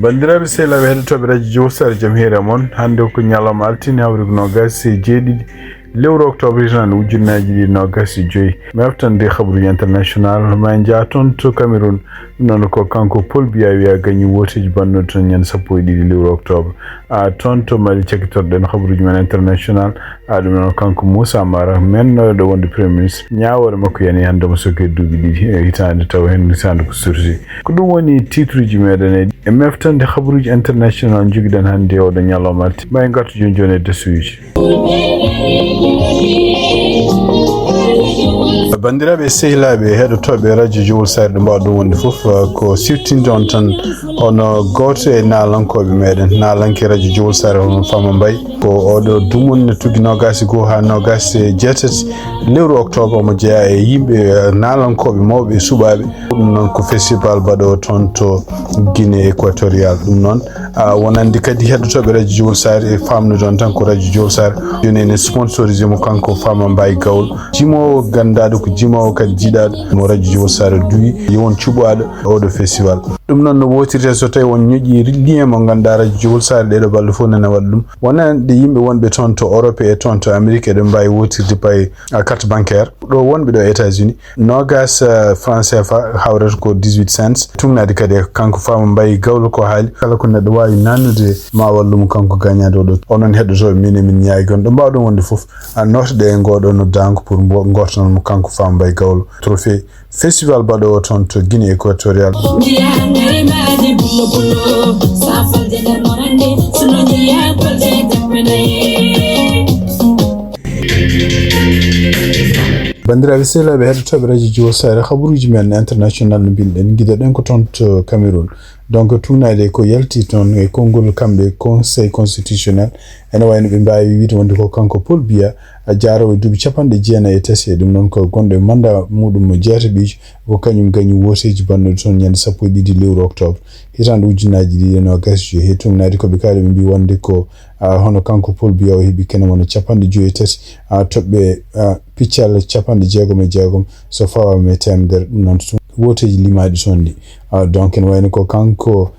bandiraɓe sehlaɓe heɗotoɓe radio Jowsar jaam hiire moon hande ko ñalawma altine hawri ko nogas e jeeɗiɗi lewru octobre tan ujunnaji ɗi nogas e joyyi mi heftande habaruji international ma jaa toon to Cameroun noon ko kanko Paul Biya wiya gañi woteji bannoɗo toon ñande 12 lewru octobre toon to Mali cakkitorɗen habaruji men international ɗum noon kanko Moussa Mara men ɗo wonde premier ministre ñawore makko yani hande mo soke duuɓi ɗiɗi hitande taw hen hitande ko surgi ko ɗum woni titre ji meɗen e meftande habaruji international joguiɗen hande oɗo ñalawma alti ma en gartu joni e dasuji bandiraɓe sehlaɓe heɗotoɓe radio Jowsar ɗo mbawɗo wonde foof ko siftinde on tan ono goto e nalankoɓe meɗen nalanke radio Jowsar hono Fama Mbaye ko oɗo dumunne tugui nogas e 1 ha nogas e 7 lewru octobre omo jeeya e yimɓe nalankoɓe mawɓe e suɓaɓe ɗum noon ko festival baɗo toon to Guinée équatorial ɗum noon wonandi kadi heɗotoɓe radio Jowsar e famnude on tan ko radio Jowsar joni ene sponsorisé mo kanko Fama Mbaye Gawlo jimowo gandaɗo ko jimowo kadi jiiɗaɗo mo radio Jowsar duwi yewon cuɓaɗo oɗo festival ɗum noon no wotirte so tawi won ñoƴƴi lien mo ganduɗa radio Jowsar ɗeɗo balɗe fof nana waɗa ɗum wonande yimɓe wonɓe toon to Europe e toon to Amérique eɗen mbawi wotirde paye carte bancaire ɗo wonɓe ɗo États-Unis nogas franc CFA hawrata ko 18 cents tugnade kadi kanko Fama Mbaye Gawlo ko haali kala ko neɗɗo wawi nannude ma wallumo kanko gagnade oɗo onon heɗotoɓe min ñaayi gon ɗo mbawɗon wonde foof noteɗe e ngoɗo noddango pour gortanmo kanko Fama Mbaye Gawlo trophée festival baɗo toon to Guinée équatorial bandiraɓe sehlaɓe heɗotoɓe radio Jowsar habaruji men international no mbiɗen guidaɗen ko toon to Cameroun donc tunade ko yalti toon e konngol kamɓe conseil constitutionnel ene wayno ɓe mbawi wiide wonde ko kanko Paul Biya jaarowo e duuɓi 94 e ɗum noon ko gonɗo e manda muɗum jeetaɓijo ko kañum gañi woteji bannoɗe toon ñande 12 lewru octobre hitande ujunnaji ɗiɗi e nogas joyi he tumnade koɓe kaali ɓe mbi wonde ko hono kanko Paul Biya o heeɓi kene wona 53 toɓɓe piccal 66 so fawama e temedere ɗum noon woteji limaɗi toon ɗi donc ene wayno ko kanko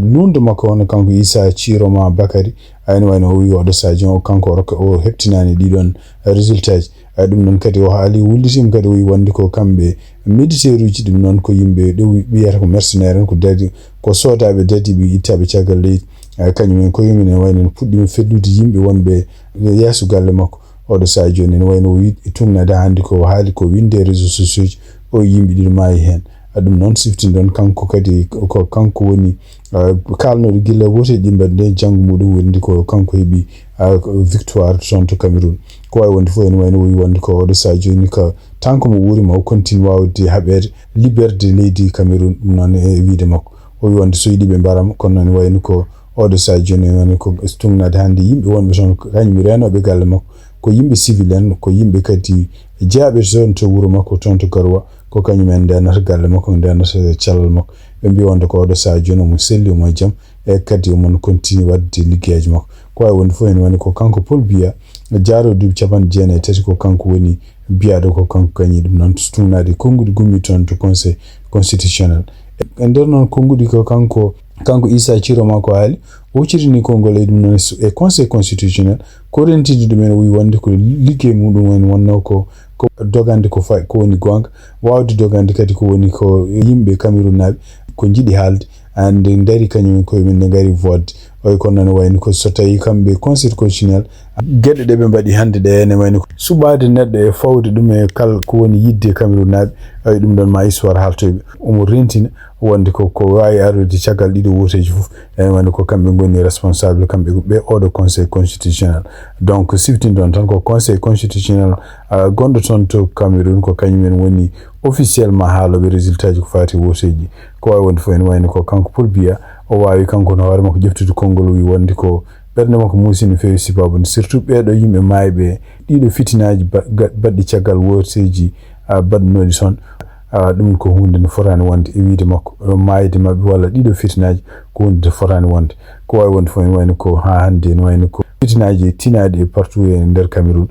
lundu makko hono kanko Issa Ciroma Bakary ene wayno o wi oɗo sadio o kanko o heptinani ɗiɗon résultat ji ɗum noon kadi o haali wullitima kadi o wi wonde ko kamɓe militaire uji ɗum noon ko yimɓe ɗo wiyata ko mercenaire en ko dadi ko sodaɓe dadiɓe ittaɓe caggal leydi kañumen ko yumen ene wayno puɗɗima fellude yimɓe wonɓe yeeso galle makko oɗo sadio ene wayno o wi tumnade hannde ko haali ko winde réseaux sociaux ji o yimɓe ɗiɗo maayi hen ɗum noon siftinde on kanko kadi ko kanko woni kalnoɗo gilla wote ɗimɓe nde janggo muɗum wondi ko kanko heeɓi victoire toon to Cameroun ko wawi wonde fof ene wayno o wi wonde ko oɗo sadio ni ko tanko mo wuurima o continue wawde haɓede liberde leydi Cameroun ɗum noon e wiide makko o wi wonde so yiiɗi ɓe mbarama kono noon wayno ko oɗo sadio ne wayno ko tugnade hannde yimɓe wonɓe toon kañum renoɓe galle makko ko yimɓe civil en ko yimɓe kadi jeeyaɓe toon to wuuro makko toon to Garoua ko kañumen ndenata galle makko ndenata cellal makko ɓe mbi wonde ko oɗo sadio no mo selli omo jaam e kadi omon continue wadde liggueji makko ko wawi wonde fof en woni ko kanko Paul Biya jaaro duuɓi 93 ko kanko woni biyaɗo ko kanko gañi ɗum noon tugnade konngudi gummi toon to conseil constitutionnel e nder noon konngudi ko kanko Issa Ciroma ko haali o huccirini konngol e ɗum noon e conseil constitutionnel ko rentide ɗumen o wi wonde ko ligguey muɗum woni wonno ko dogande ko woni gonga wawde dogande kadi ko woni ko yimɓe Cameroun naɓe ko jiiɗi haalde ande daari kañumen koye men nde gari vodde oy kono noon wayno ko so tawi kamɓe conseil constitutionnel gueɗe ɗe ɓe mbaɗi hannde ɗe ene wayno suɓade neɗɗo e fawde ɗum e kala ko woni yidde Cameroun naɓe ay ɗum ɗon ma histoire haltoyɓe omo rentina wonde ko wawi arde caggal ɗiɗo woteji fof ene wayno ko kamɓe goni responsable kamɓe ɓe oɗo conseil constitutionnel donc siftinde on tan ko conseil constitutionnel gonɗo toon to Cameroun ko kañumen woni officiellement haaloɓe résultat ji ko fati woteji ko wawi wonde fof ene wayno ko kanko Paul Biya o wawi kanko no hoore makko ƴeftude konngol wi wonde ko ɓernde makko muusi no fewi sibabude surtout ɓeɗo yimɓe mayɓe ɗiɗo fitinaji baɗɗi caggal woteji baɗnoɗi toon ɗum ko hunde no forani wonde e wiide makko mayde mabɓe walla ɗiɗo fitinaji ko hunde no forani wonde ko wawi wonde fof ene wayno ko ha hande ne wayno ko fitinaji tinade partout e nder Cameroun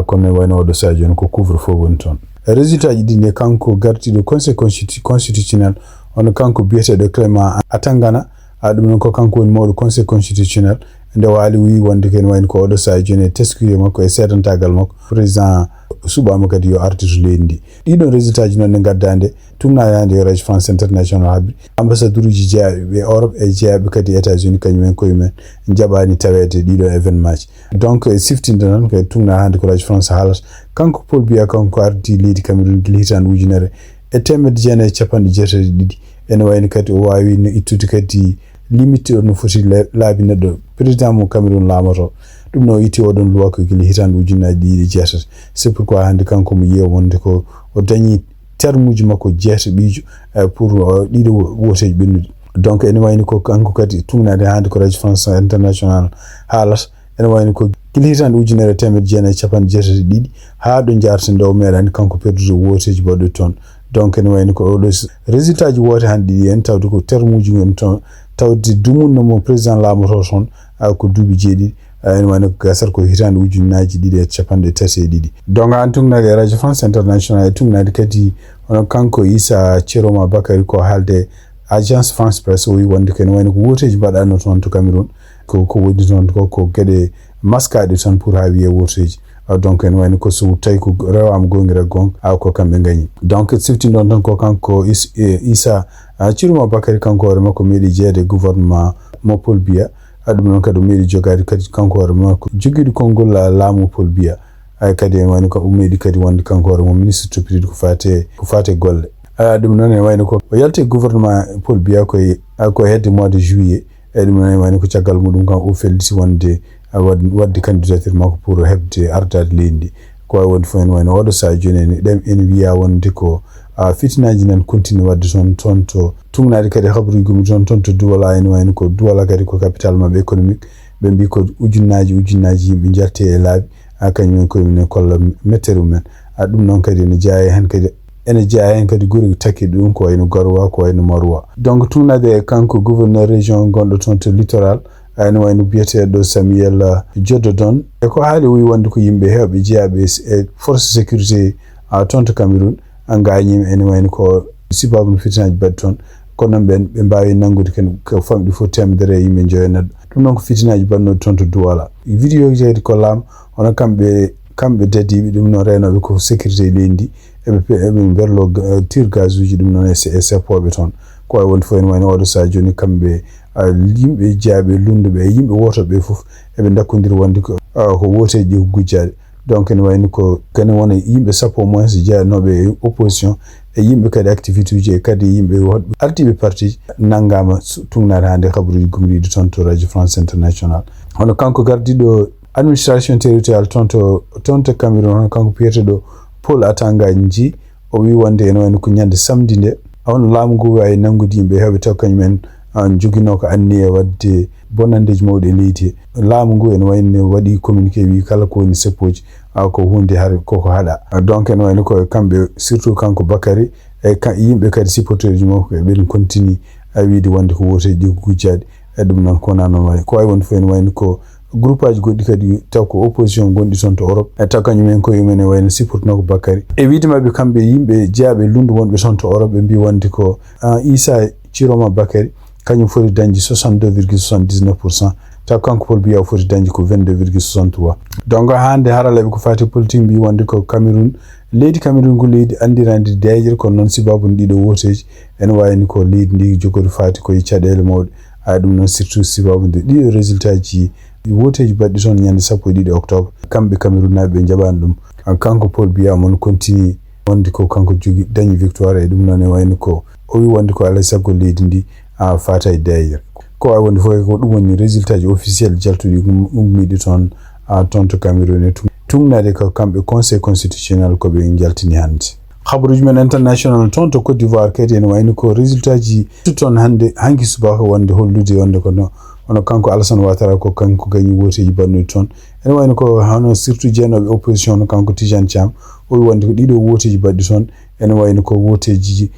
kono wayno do sadio ko couvre feu won ton résultat ji dine kanko gartido conseil constitutionnel on kanko biete de Clément Atangana dum non ko kanko woni mawdo conseil constitutionnel nde wali wi wonde ken wayno ko do sadio ne teskuye makko e sedantagal makko président subama kadi yo artitu lendi dido résultat ji non ne gaddande tumna yande Radio France International habi ambassadeur ji jaabe Europe e jaabe kadi États-Unis kanyumen koyumen jabani tawede dido événement donc siftinde non ko tumna hande ko Radio France halas kanko Paul Biya kanko arti leedi Cameroun gilitan ujunere e temed jene capande jeetati didi ene wayni kadi o wawi no ittude kadi limite no foti laabi neddo président mo Cameroun laamoto dum no yiti odon loi ko gili hitande ujunnaji ɗiɗi jeetati c'est pourquoi hande kanko mo yew wonde ko o dañi termuji makko jeeta biiju pour ɗiɗo woteji ɓennude donc ene wayni ko kanko kadi tumnade hande ko Radio France International haalat ene wayni ko gili hitande ujunere temed jeenayi capanɗe jeetati ɗiɗi haa ɗo jarta nde o meeɗani kanko perdude woteji baɗɗo toon donc ene wayni ko oɗo résultat ji wote hande ɗiɗi en tawde ko termuji woni toon tawde dumunno mo président laamoto toon ko duuɓi jeeɗiɗi ene wayno ko gasat ko hitande ujunnaji ɗiɗi e capanɗe tati e ɗiɗi donc an tugnade Radio France International e tugnade kadi ono kanko Issa Thieroma Bakary ko haalde agence France Presse o wi wonde ko ene wayno ko woteji mbaɗano toon to Cameroun ko woni toon ko gueɗe maskaɗe tan pour ha wiye woteji donc ene wayno ko so tawi ko rewama gongira gonga ko kamɓe gañi donc siftindon tan ko kanko Issa Thieroma Bakary kanko hoore makko meeɗi jeede gouvernement mo Paul Biya ɗum noon kadi o meeɗi jogade kadi kanko hoore makko joguiɗo konngol laamu Paul Biya kadi ene wayno ko o meeɗi kadi wonde kanko hoore mo ministre toppitiɗo ko fate golle ɗum noon ene wayno ko o yalti gouvernement Paul Biya ko hedde mois de juillet ɗum noon ene wayno ko caggal muɗum kam o felliti wonde wadde candidature makko pour hebde ardade leydi ko wawi wonde fof ene wayno oɗo saha joni ene wiya wonde ko fitinaji nan continue wadde toon to tumnade kadi habaruji gumi toon to Douala ene wayno ko Douala kadi ko capital mabɓe économique ɓe mbi ko ujunnaji yimɓe jarte e laabi kañumen koyemen kolla mettere mumen ɗum noon kadi ene jeeya hen kadi guuri takkiɗo ɗum ko wayno Garoua ko wayno Maroua donc tumnade kanko gouverneur région gonɗo toon to littoral ene wayno biyeteɗo Samuel Jododon e ko haali wi wonde ko yimɓe hewɓe jeeyaɓe e force sécurité toon to Cameroun gañima ene wayno ko sibabu no fitinaji baɗi toon kono noon ɓe mbawi nangude ko famɗi fof temedere yimɓe joyo neɗɗo ɗum noon ko fitinaji baɗnoɗe toon to Douala vidéo jeeyde ko laam hono kamɓe dadiɓe ɗum noon renoɓe ko sécurité leydi eɓe berlo tir gaz uji ɗum noon e seppoɓe toon ko wawi wonde fof ene wayno oɗo saha joni kamɓe yimɓe jeeyaɓe lunduɓe e yimɓe wotoɓe fof eɓe dakkodiri wonde ko woteji ɗi ko gujjade donc ene wayno ko kene wona yimɓe sappo au moins jeeyanoɓe e opposition e yimɓe kadi activité uji e kadi yimɓe woɗɓe ardiɓe parti nanggama tugnade hande habaruji gumriɗo toon to Radio France International hono kanko gardiɗo administration territorial toon to Cameroun hono kanko piyeteɗo Paul Atanga Nji o wi wonde ene wayno ko ñande samedi nde hono laamu ngu wawi nangude yimɓe hewɓe taw kañumen joguino ko anni e wadde bonandeji mawɗi e leydi laamu ngu ene wayno waɗi communiqué wi kala ko woni seppoji ko hunde har koko haɗa donc ene wayno ko kamɓe surtout kanko Bakary e yimɓe kadi supporteur ji makko ɓen continue wiide wonde ko woteji ɗi ko gujjaɗi e ɗum noon kona noon wayi ko wawi wonde fof ene wayno ko groupe aji goɗɗi kadi taw ko opposition gonɗi toon to Europe e taw kañumen koyemen e wayno supportno ko Bakary e wiide mabɓe kamɓe yimɓe jeeyaɓe lundu wonɓe toon to Europe ɓe mbi wonde ko Issa Thieroma Bakary kañum foti dañde 62,79%, taw kanko Paul Biya foti dañde ko 22,63. donc hande haralaɓe ko fati politique mbi wonde ko Cameroun leydi Cameroun ko leydi andirandi dejere kono noon sibabu ɗiɗo woteji ene wayni ko leydi ndi jogori fati koye caɗele mawɗe ɗum noon surtout sibabu nde ɗiɗo résultat ji woteji baɗɗi toon ñande 12 octobre kamɓe Cameroun naɓe ɓe jaɓani ɗum kanko Paul Biya mon continue wonde ko kanko jogi dañi victoire e ɗum noon e wayno ko o wi wonde ko alay saago leydi ndi fata e dejere ko wawi wonde fof ko ɗum woni résultat ji officiel jaltuɗi ummiɗi toon to Cameroun e tugnade ko kamɓe conseil constitutionnel koɓe jaltini hande habaruji men international toon to Côte d'Ivoire kadi ene wayno ko résultat ji toon hande hanki subaka wonde hollude wonde kono ono kanko Alassane Ouattara ko kanko gañi woteji bannude toon ene wayno ko hono surtout jeenoɓe opposition no kanko Tidiane Thiam o wi wonde ko ɗiɗo woteji baɗɗi toon ene wayno ko woteji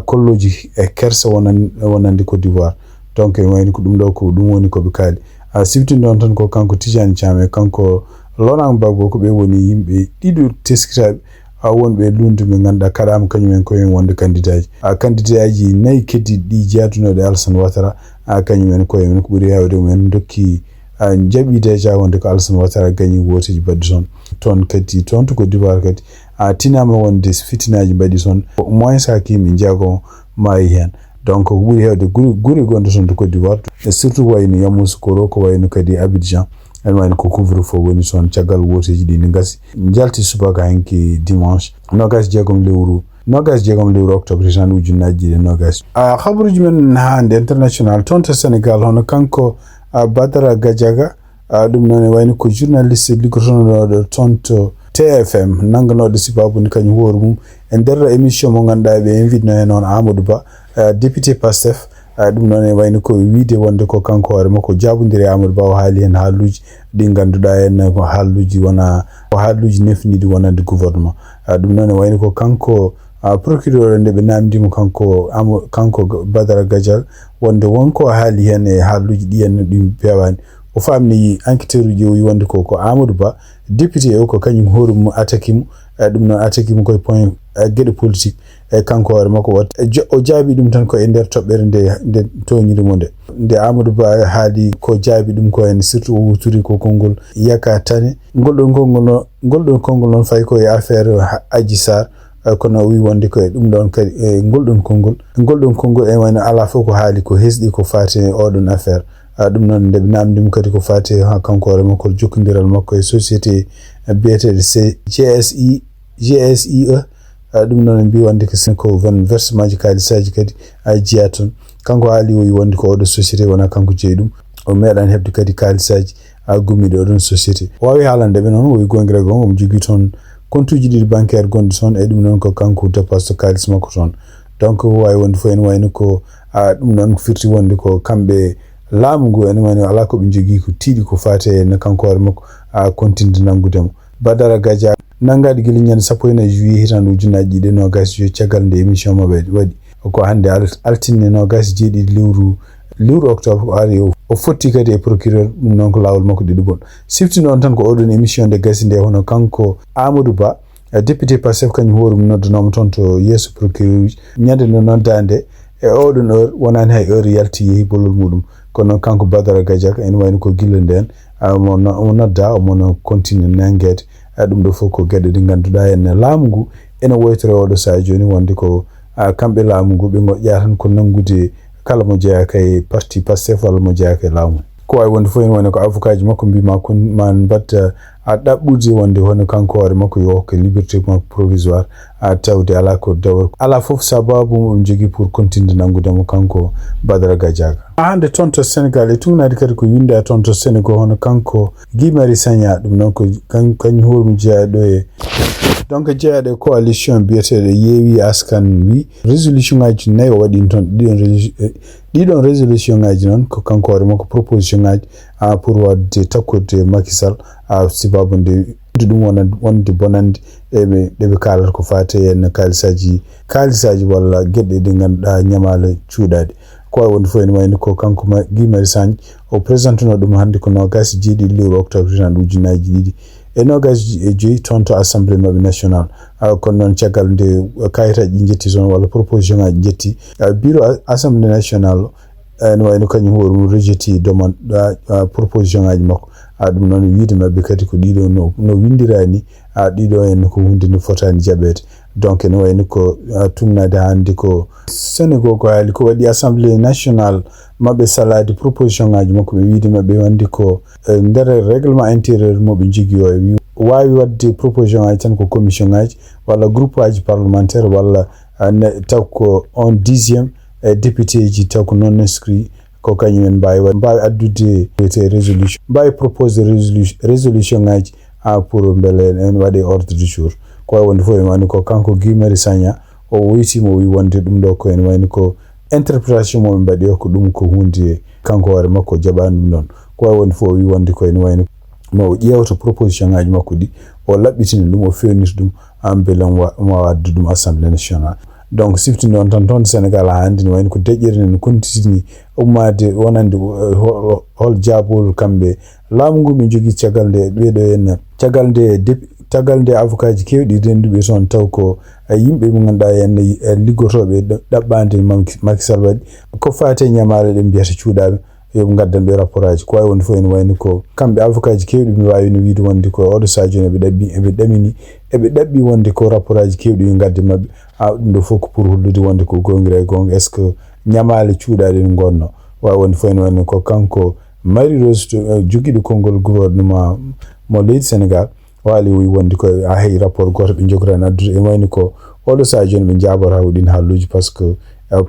kolloji e kersa wonande Côte d'Ivoire donc ene wayno ko ɗum ɗo ko ɗum woni koɓe kaali siftin don tan ko kanko Tijani Chame kanko Laurent Gbagbo ko be woni yimbe dido teskita wonbe Lundi be ganda kadam kanyumen ko en wonde candidat ji nay keddi di jatuno de Alassane Ouattara kanyumen ko en ko buri yawde men dokki jabi deja wonde ko Alassane Ouattara gagni woteji baddi ton kadi ton to ko diwar kadi tinama wonde fitinaji baddi son moins hakimi jago mai hen donc ko buri hewde guri gonde son to ko diwar surtout wayni Yamoussoukro ko wayno kadi Abidjan elman ko couvre fo woni son tiagal woteji di ngasi jalti subaka hanki dimanche nogas jegom lewru octobre tan ujunnaji de nogas khabruji men hande international tonto Senegal hono kanko Badara Gadiaga dum non wayni ko journaliste ligotono tonto TFM nangano sibabu ni kany hoor mum en der émission mo ganda be invite no non Amadou Ba député Pastef dum non wayni ko wiide wonde ko kanko ware mako jabundire Amadou Ba o haali en haaluji di ganduda en ko haaluji wona ko haaluji nefnidi wonande gouvernement dum non wayni ko kanko procureur nde be namdimo kanko Badara Gadiaga wonde wonko haali hen e haaluji di en dum pewani o famni enquêteur uji wonde ko Amadou Ba député o ko kanyum horum attaquim dum non attaquim ko point gede politique kanko ware mako wat o jaabi dum tan ko e der tobbere nde toñiri mo nde Amadou Ba haali ko jaabi dum ko en surtout o wuturi ko kongol yaka tane goldon kongol non fay ko e affaire Adji Sarr kono wi wonde ko dum don kadi goldon kongol e wayno ala fo ko haali ko hesdi ko faati odon affaire dum non nde namdim kadi ko faati ha kanko ware mako jokkondiral makko e société BTD GSE dum non mbi wonde ko versement ji kalisaji kadi jiaton kanko haali o wonde ko do société wona kanko jeydum o medan hebde kadi kalisaji gumido don société wawi haalande be non o gongira gongo jogi ton compte di bancaire gondi son e dum non ko kanko deposit kalis makko ton donc way wonde fo en wayno ko dum non ko firti wonde ko kambe laamugo en wani ala ko be jogi ko tiidi ko faate en kanko war makko continue nangudemo Badara Gadiaga nangadi gili nyen sapoina juillet hitandu junaaji de no gas jo tiagal de émission mabbe wadi ko hande altine no gas jeedi lewru octobre ari o fotti kadi e procureur dum non ko lawol makko didu bon sifti non tan ko odon émission de gas de hono kanko Amadou Ba député Pastef kany horum noddonom ton to yeso procureur nyande no noddande e odon heure wonani hay heure yalti yehi bolol mudum kono kanko Badara Gadiaga en wayno ko gillenden mo nodda mo continue nangede dum do foko gede di ganduda en laamugu ene woytore odo sa joni wonde ko kambe laamugu be ngojja tan ko nangude kala mo jeya kay parti Pastef wala mo jeya kay laamu ko ay wonde fo en woni ko avocat ji makko mbi ma kon man batta dabbuji wonde hono kanko ware makko yo ko liberté provisoire tawde ala ko dawr ala fof sababu mo jogi pour continuer nangude mo kanko Badara Gadiaga hande tonto Sénégal e tunadi kadi ko winda tonto Sénégal hono kanko Guy Marius Sagna dum non ko kan horum jeado e donc jeade coalition bietede yewi askan wi resolution ngaji nay o wadi ton didon resolution ngaji non ko kanko ware makko proposition ngaji pour wadde takkude Macky Sall sibabu nde dum wonde bonande be kala ko faate en kalisaji walla gedde de ganduda nyamala cuudade ko wonde fo en wayni ko kanko Guy Marius Sagna o présentuno dum hande ko no gas jeedi lewru octobre tan ujunaaji didi e no gas jeedi tonto assemblée nationale ko non tiagal nde kayitaji jetti son walla proposition ngaji jetti bureau assemblée nationale en wayno kanyum horum rejetti demande proposition ngaji makko dum non wiide mabbe kadi ko dido no windirani dido en ko hunde no fotani jabete donc en wayni ko tumnade hande ko Sénégal ko hali ko wadi assemblée nationale mabbe salade proposition ngaji makko be wiide mabbe wandi ko der règlement intérieur mo be jigi o wi wawi wadde proposition ngaji tan ko commission ngaji walla groupe aji parlementaire walla taw ko on 10e député ji taw ko non inscrit ko kanyumen mbawi addude resolution mbawi propose resolution ngaji pour mbele en wade ordre du jour ko wonde fo en wani ko kanko Guy Marius Sagna o witi mo wi wonde dum do ko en wani ko interpretation mo mbadi ko dum ko hunde kanko ware makko jabandum non ko wonde fo wi wonde ko en wani mo ƴewto proposition ngaji makko di o labbitini dum o fewnita dum ambelan mo wadde dum assemblée nationale donc sifti non ton Sénégal handi no wayni ko deƴƴere no kontini ummade wonande hol jaabol kamɓe laamu ngu ɓe jogui caggal nde ɓeɗo henna tagal nde avocat ji kewɗi renduɓe toon taw ko yimɓe ɓe ganduɗa henna liggotoɓe ɗaɓɓande Macky Sall waɗi ko fate ñamale ɗe mbiyata cuuɗaɓe yoɓe gaddan ɓe rapport aji ko wawi wonde fof ene wayni ko kamɓe avocat ji kewɗi ɓe wawino wiide wonde ko oɗo sadio eɓe ɗamini eɓe ɗaɓɓi wonde ko rapport aji kewɗi yo gadde mabɓe ɗum ɗo fof ko pour hollude wonde ko gongira e gonga est ce que ñamale cuuɗaɗe no gonno wawi wonde fof ene wayni ko kanko Marie Rose joguiɗo konngol gouvernement mo leydi Sénégal waali wi wonde ko a hay rapport goto ɓe jogorani addude e wayni ko oɗo sadio ɓe jabata ɗin halluji par ce que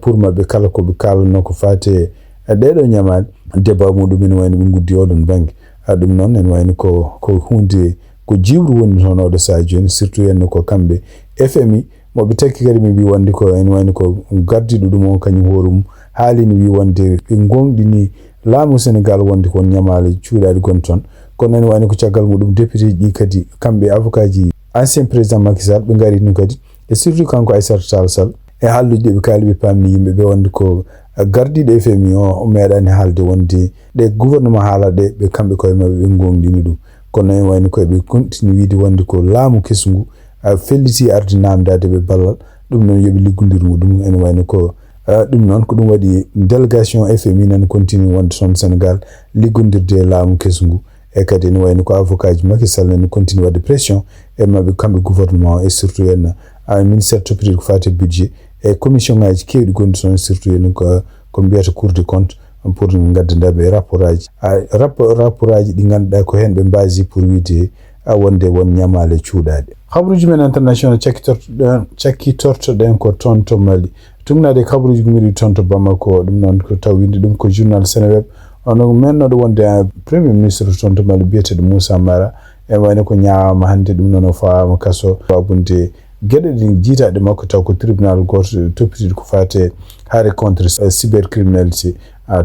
pour mabɓe kala koɓe kalno ko fate ɗeɗo ñamade débat muɗum ene wayno ɓe guddi oɗon banggue ɗum noon ene wayno ko hunde ko jiwru woni toon oɗo sadio joni surtout henno ko kamɓe FMI moɓe takki kadi mi wi wonde ko ene wayno ko gardiɗo ɗum o kañum hoore mum haalino wi wonde ɓe gonɗini laamu Sénégal wonde kon ñamale cuuɗaɗe gon toon kono ene wayno ko caggal muɗum député ji kadi kamɓe avocat ji ancien président Macky Sall ɓe gari ɗum kadi e surtout kanko Aissata Tall Sall e halluji ɓe kaali ɓe pamni yimɓeɓe wonde ko gardiɗo FMI o meeɗani haalde wonde ɗe gouvernement haalaɗe ɓe kamɓe koye mabɓe ɓe gonɗini ɗum kono ene wayno koyeɓe continue wiide wonde ko laamu kesngu felliti arde namdade ɓe ballal ɗum noon yooɓe liggodir muɗum ene wayno ko ɗum noon ko ɗum waɗi délégation FMI nane continue wonde toon Sénégal liggodirde laamu kesngu e kadi ene wayno ko avocat ji Macky Sall nane continue wadde pression e mabɓe kamɓe gouvernement o e surtout henna ministére toppitede ko fate budget e commission ngaji kewɗi gonɗi toon surtout henna ko mbiyata cour des comptes pour gaddandaɓe rapport aji rapport aji ɗi ganduɗa ko hen ɓe mbasi pour wiide wonde won ñamale cuuɗaɗe habruji men international cakkitortoɗen ko toon to Mali tumnade habruji gumiri toon to Bamako ɗum noon ko taw winde ɗum ko journal Seneweb ono mennoɗo wonde premier ministre toon to Mali biyeteɗo Moussa Mara e wayno ko ñaawama hande ɗum noon o fawama kaso wabunde gueɗe ɗi jiitaɗe makko taw ko tribunal goto toppitiɗo ko fate haare contre cybercriminalité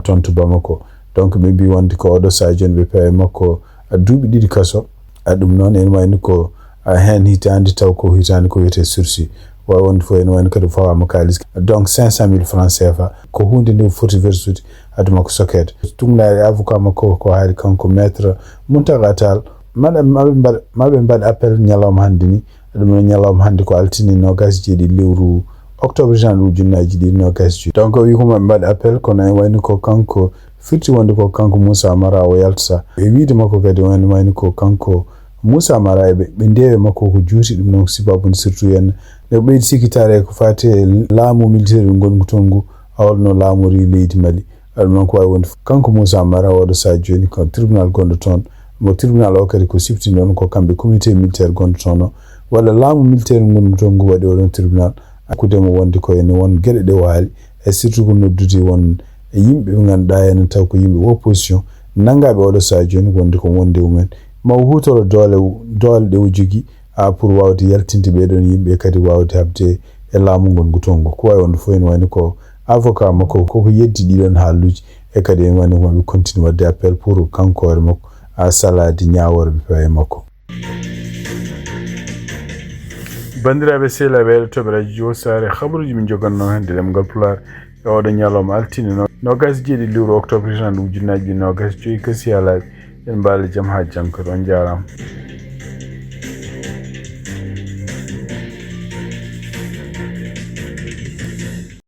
toon to Bamako donc ɓe mbi wonde ko oɗo sadio ɓe pawe makko duuɓi ɗiɗi kaso ɗum noon ene wayno ko hen hitande taw ko hitande ko wiyete sursis wawi wonde fof ene wayno kadi fawama kalis donc 500 000 francs CFA ko hunde nde foti versude aduma ko sokede tumnade avocat makko ko haali kanko maître Mountaga Tall maɓe mbaɗa appel ñalawma hande ni ɗum noon ñalawma hande ko altini 27 lewru octobre jan ujunnaji ɗi 27 donc o wi ko maɓe mbaɗa appel kono ene wayno ko kanko firti wonde ko kanko Moussa Mara o yaltata e wiide makko kadi ene wayno ko kanko Moussa Mara ɓe ndewe makko ko juuti ɗum noon sibabude surtout henna ne ɓeydi sikkitare ko fate laamu militaire gongu toon ngu awolno laamori leydi Mali ɗum noon ko wawi wonde kanko Moussa Mara oɗo sadio joni ko tribunal gonɗo toon mo tribunal o kadi ko sifti noon ko kamɓe comité militaire gonɗo toon o walla laamu militaire gongu toon ngu waɗi oɗon tribunal hakkudemo wonde ko ene won gueɗe ɗe waali e surtout ko noddude won yimɓe ɓe ganduɗa henna taw ko yimɓe opposition nangaɓe oɗo sadio joni wonde ko wonde mumen ma hutoro doole ɗe o jogui pour wawde yaltinde ɓeɗon yimɓe kadi wawde habde e laamu ngongu toon ngu ko wawi wonde fof ene wayno ko avocat makko koko yeddi ɗiɗon haalluji e kadi ene wayno maɓe continue wadde appel pour kankore makko salade ñawore ɓe pawe makko bandiraɓe sehlaɓe heɗotoɓe radio Sare habaruji min joganno hande ɗemgal Pulaar e oɗo ñalawma altine 27 lewru octobre tan ujunnaji 25 kasi halaɓe en mbaali jaam ha jankoto on jarama.